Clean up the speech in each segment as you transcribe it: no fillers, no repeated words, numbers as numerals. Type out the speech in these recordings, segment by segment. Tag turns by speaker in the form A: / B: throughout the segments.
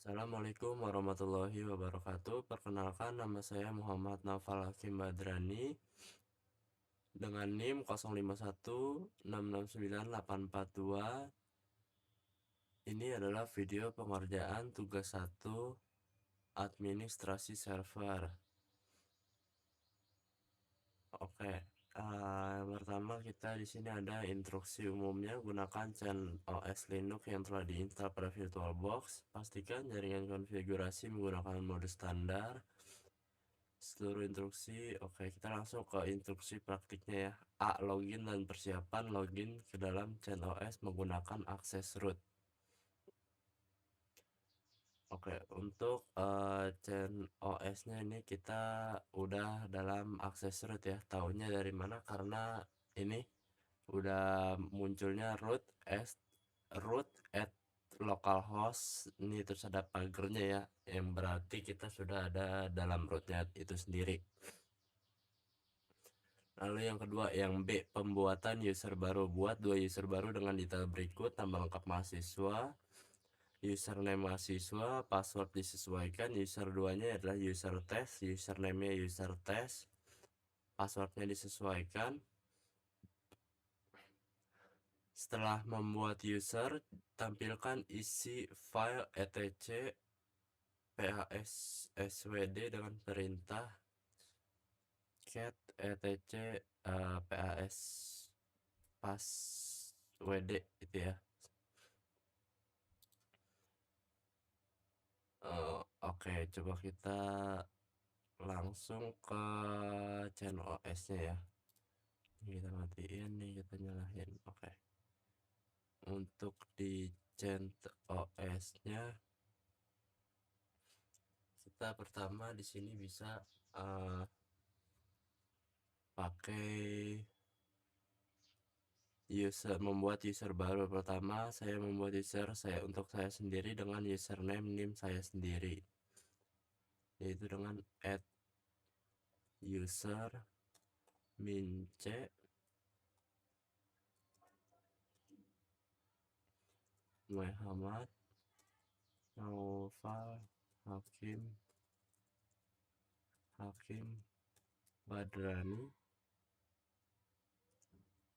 A: Assalamualaikum warahmatullahi wabarakatuh. Perkenalkan, nama saya Muhammad Naufal Hakim Badrani dengan NIM 0516698842. Ini adalah video pengerjaan tugas 1 administrasi server. Oke, yang pertama kita di sini ada instruksi umumnya. Gunakan CentOS Linux yang telah diinstal pada VirtualBox. Pastikan jaringan konfigurasi menggunakan mode standar. Seluruh instruksi. Oke, kita langsung ke instruksi praktiknya ya. A. Login dan persiapan login ke dalam CentOS menggunakan akses root. Oke, untuk CentOS nya ini kita udah dalam akses root ya. Taunya dari mana? Karena ini udah munculnya root at localhost ini, terus ada pagernya ya, yang berarti kita sudah ada dalam rootnya itu sendiri. Lalu yang kedua, yang B, pembuatan user baru. Buat 2 user baru dengan detail berikut: nama lengkap mahasiswa, username mahasiswa, password disesuaikan. User 2-nya adalah user test, username-nya user test, passwordnya disesuaikan. Setelah membuat user, tampilkan isi file etc PASSWD dengan perintah cat etc PAS passwd itu ya. Oke, coba kita langsung ke CentOS nya ya. Kita matiin nih, kita nyalain. Oke, untuk di CentOS nya kita pertama di sini bisa pakai membuat user baru. Pertama saya membuat user untuk saya sendiri dengan username NIM saya sendiri, yaitu dengan @user mince Muhammad Naufal Hakim Badrani,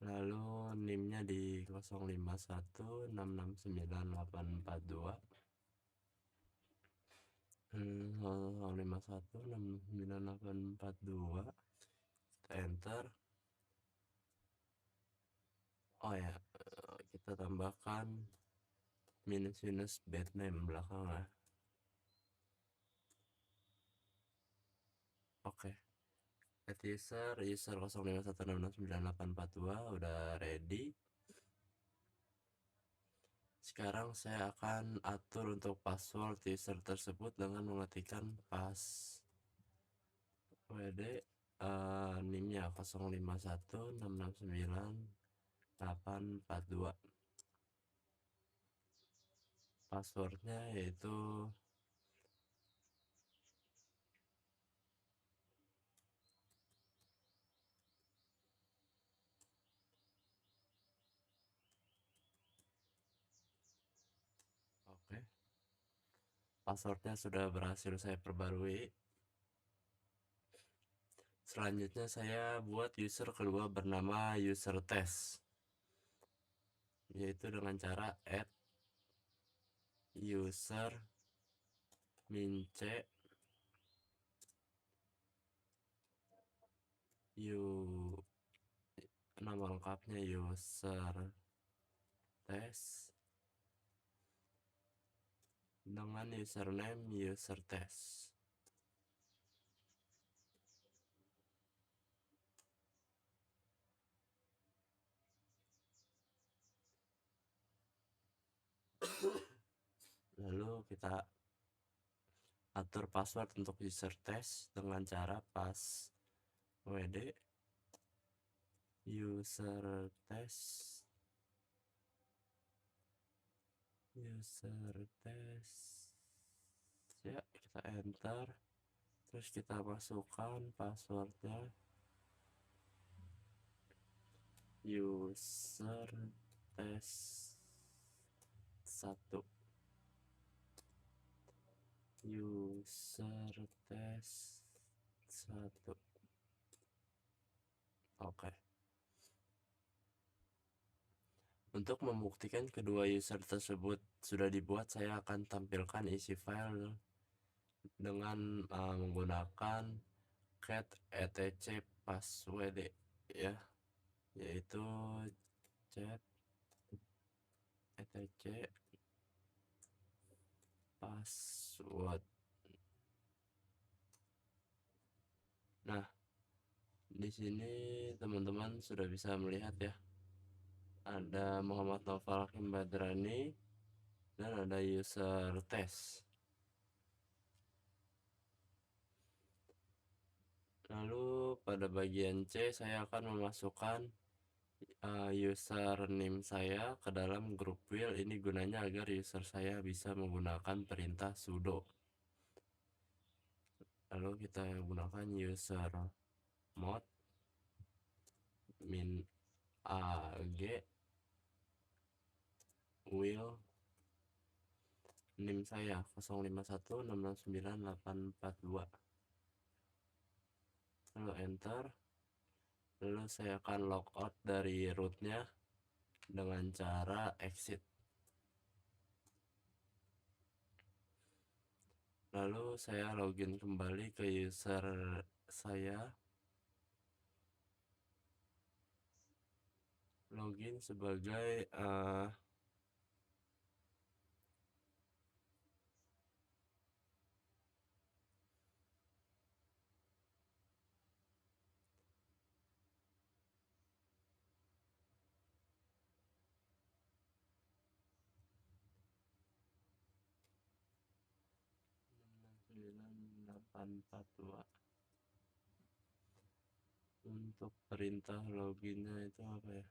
A: lalu NIM-nya di 0516698842. 0516698842. Kita enter. Oh ya, kita tambahkan minus bad name belakangnya. Oke, user 0516698842 udah ready. Sekarang saya akan atur untuk password user tersebut dengan mengetikkan passwd NIM-nya 0516698842. Passwordnya yaitu oke. Passwordnya sudah berhasil saya perbarui. Selanjutnya saya buat user kedua bernama user test, yaitu dengan cara @user mince nama lengkapnya user test dengan username user test. Lalu kita atur password untuk user test dengan cara passwd user test ya. Kita enter, terus kita masukkan passwordnya user test 1. tes 1. Oke. Untuk membuktikan kedua user tersebut sudah dibuat, saya akan tampilkan isi file dengan menggunakan cat etc passwd ya, yaitu cat etc password. Nah, di sini teman-teman sudah bisa melihat ya, ada Muhammad Noval Hakim Badrani dan ada user test. Lalu pada bagian C saya akan memasukkan username saya ke dalam grup wheel. Ini gunanya agar user saya bisa menggunakan perintah sudo. Lalu kita gunakan user mod min ag wheel name saya 0516698842, lalu enter. Lalu saya akan logout dari rootnya dengan cara exit. Lalu saya login kembali ke user saya, login sebagai untuk perintah loginnya itu apa ya?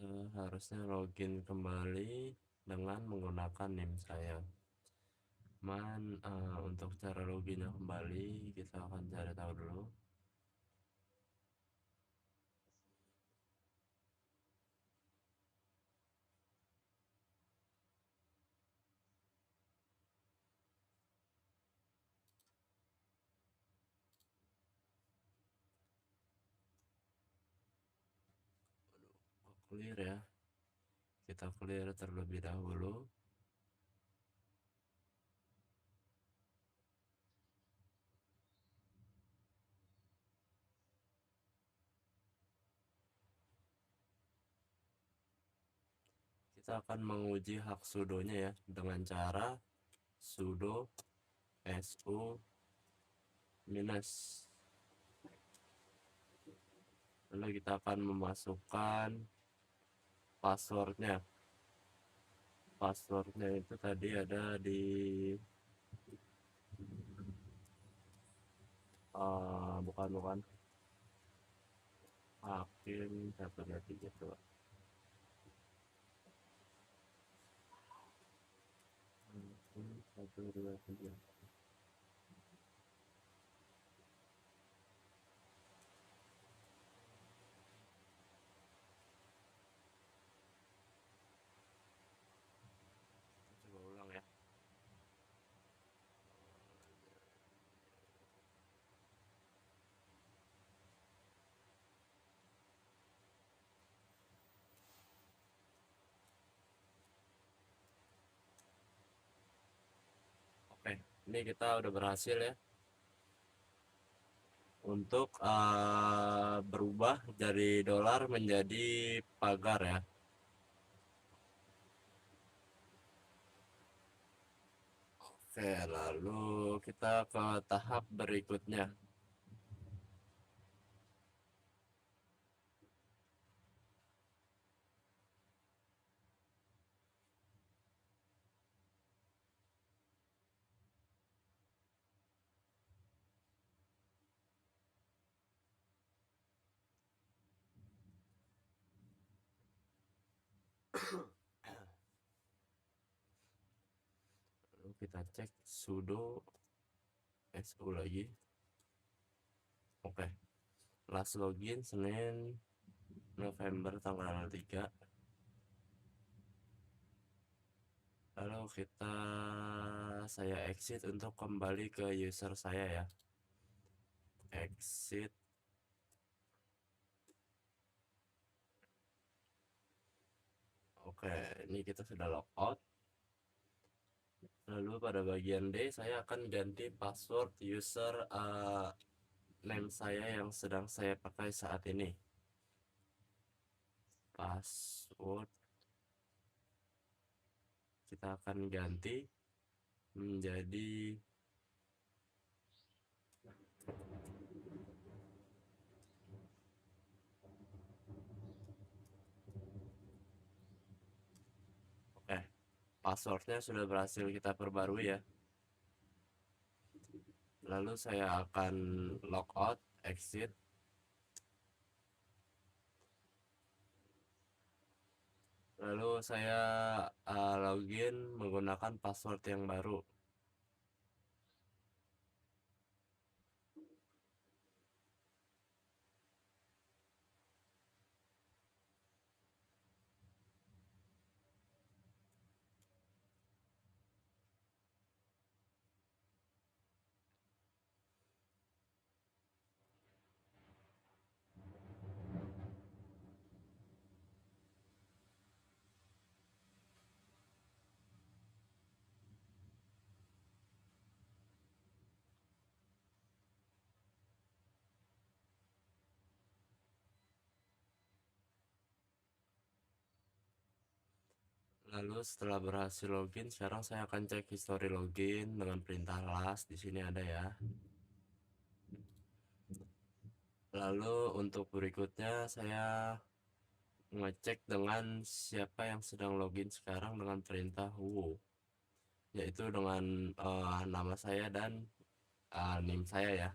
A: Kita harusnya login kembali dengan menggunakan name saya. Untuk cara loginnya kembali kita akan cari tahu dulu. Clear ya, kita clear terlebih dahulu. Kita akan menguji hak sudonya ya dengan cara sudo su minus, lalu kita akan memasukkan passwordnya. Passwordnya itu tadi ada di Bukan. Hakim 123 coba. Hakim 123. Coba ulang ya. Oke, ini kita udah berhasil ya untuk berubah dari dolar menjadi pagar ya. Oke, lalu kita ke tahap berikutnya. Lalu kita cek sudo su lagi. Oke, last login Senin November tanggal 3. Lalu saya exit untuk kembali ke user saya ya. Exit. Oke, ini kita sudah logout. Lalu pada bagian D saya akan ganti password user name saya yang sedang saya pakai saat ini. Password kita akan ganti menjadi oke, passwordnya sudah berhasil kita perbarui ya. Lalu saya akan logout, exit. Lalu saya login menggunakan password yang baru. Lalu setelah berhasil login, sekarang saya akan cek history login dengan perintah last. Di sini ada ya. Lalu untuk berikutnya saya ngecek dengan siapa yang sedang login sekarang dengan perintah who, yaitu dengan nama saya dan name saya ya.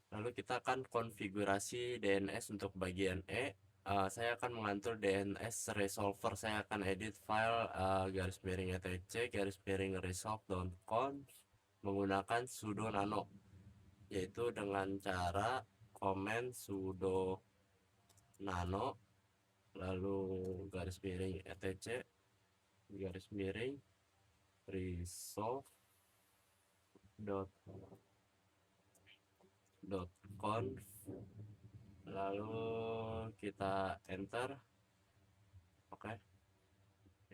A: Lalu kita akan konfigurasi DNS untuk bagian E. Saya akan mengatur DNS resolver. Saya akan edit file garis miring etc garis miring resolve.conf menggunakan sudo nano, yaitu dengan cara komen sudo nano lalu garis miring etc garis miring resolve.conf lalu kita enter. Oke,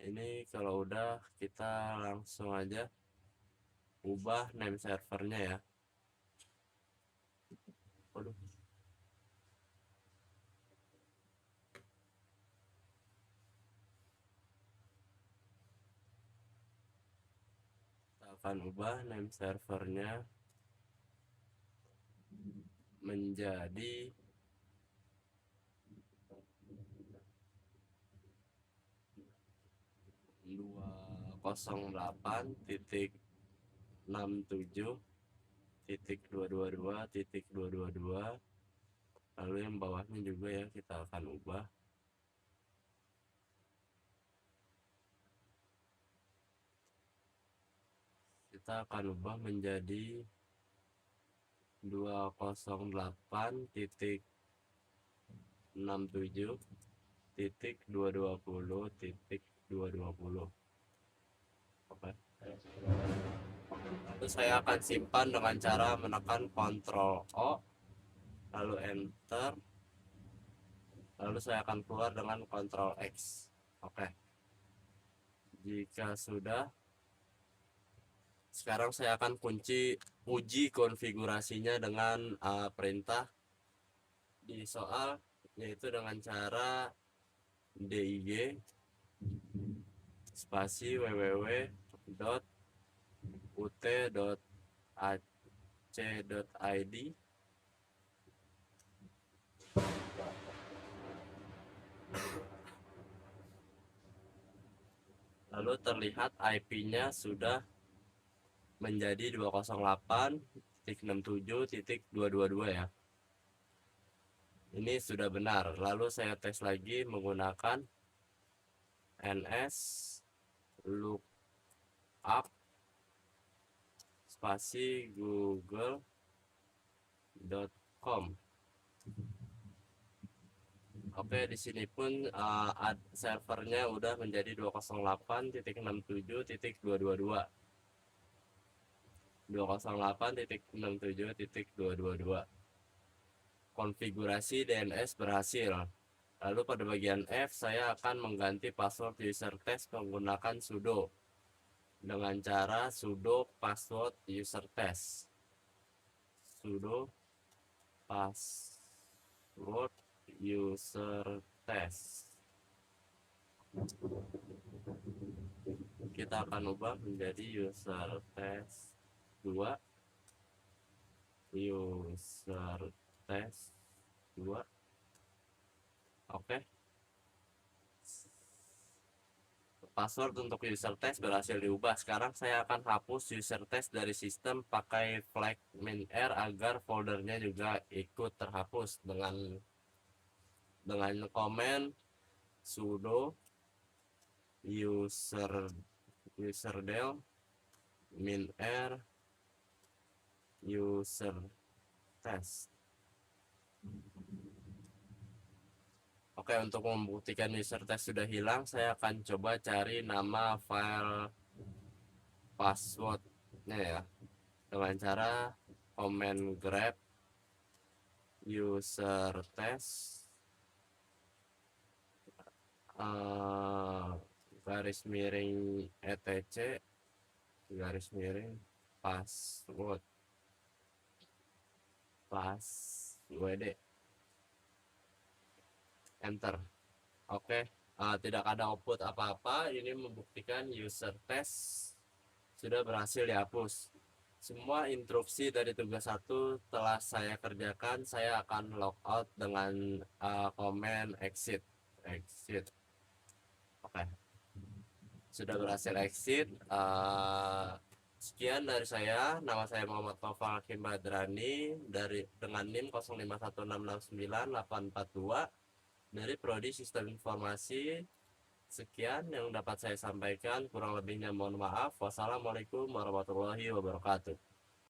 A: ini kalau udah kita langsung aja ubah name servernya ya. Waduh, kita akan ubah name servernya menjadi 208.67 titik 222 lalu yang bawahnya juga ya kita akan ubah. Kita akan ubah menjadi 208.67.220.220. Oke. Lalu saya akan simpan dengan cara menekan Ctrl O lalu enter, lalu saya akan keluar dengan Ctrl X. Oke. Jika sudah, sekarang saya akan uji konfigurasinya dengan perintah di soal, yaitu dengan cara dig spasi www.ut.ac.id. Lalu terlihat IP-nya sudah menjadi 208.67.222 ya. Ini sudah benar. Lalu saya tes lagi menggunakan ns lookup spasi google.com. Oke, di sini pun servernya udah menjadi 208.67.222. 208.67.222. Konfigurasi DNS berhasil. Lalu pada bagian F saya akan mengganti password user test menggunakan sudo dengan cara sudo password user test. Sudo password user test. Kita akan ubah menjadi user test 2, user test 2. Oke. Password untuk user test berhasil diubah. Sekarang saya akan hapus user test dari sistem pakai flag -r agar foldernya juga ikut terhapus dengan komen sudo userdel -r user test. Oke, untuk membuktikan user test sudah hilang, saya akan coba cari nama file passwordnya ya, dengan cara command grep user test garis miring etc garis miring password enter. Oke, tidak ada output apa-apa. Ini membuktikan user test sudah berhasil dihapus. Semua instruksi dari tugas 1 telah saya kerjakan. Saya akan logout dengan command exit. Oke, sudah berhasil exit. Sekian dari saya. Nama saya Muhammad Taufal Hakim Badrani dengan NIM 0516698842 dari Prodi Sistem Informasi. Sekian yang dapat saya sampaikan, kurang lebihnya mohon maaf. Wassalamualaikum warahmatullahi wabarakatuh.